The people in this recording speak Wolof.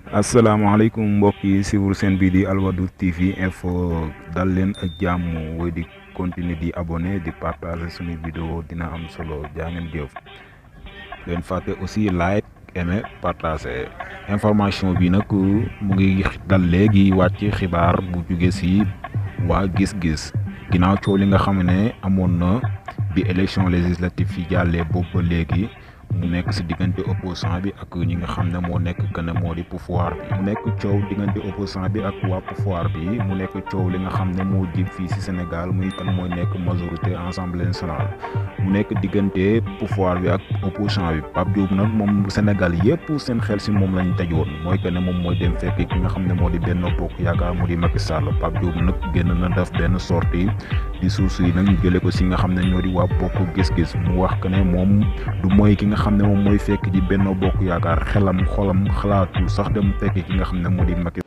asalaamaaleykum mbokk yi suivre seen bii di Alwadou TV info dal leen ak jàmm woy di continuer di abonné di partager suñu vidéo dina am solo jaa ngeen jëf leen fàtte aussi like aimer partager information bi nag mu ngi dal léegi wàcc xibaar bu jóge ci waa gis-gis ginnaaw coow li nga xam ne amoon na bi élection législative yi jàllee boobu ba léegi mu nekk ci diggante opposant bi ak ñi nga xam ne moo nekk que ne moo di pouvoir bi mu nekk coow diggante opposant bi ak waa pouvoir bi mu nekk coow li nga xam ne moo jib fii ci Sénégal muy kan mooy nekk majorité assemblée nationale mu nekk diggante pouvoir bi ak opposant bi Pape Diop nag moom Sénégal yépp seen xel ci moom lañ tejoon mooy que ne moom mooy dem fekk ki nga xam ne moo di Benno Bokk Yaakaar mu di Macky Sall Pape Diop nag génn na def benn sortie di source yi nag ñu jëlee ko ci nga xam ne ñoo di waa bokk gis-gis mu wax que ne moom du mooy ki nga xam ne moom mooy fekk ji Benno Bokk Yaakaar xelam xolam xalaatul sax dem fekk ki nga xam ne moo di Macky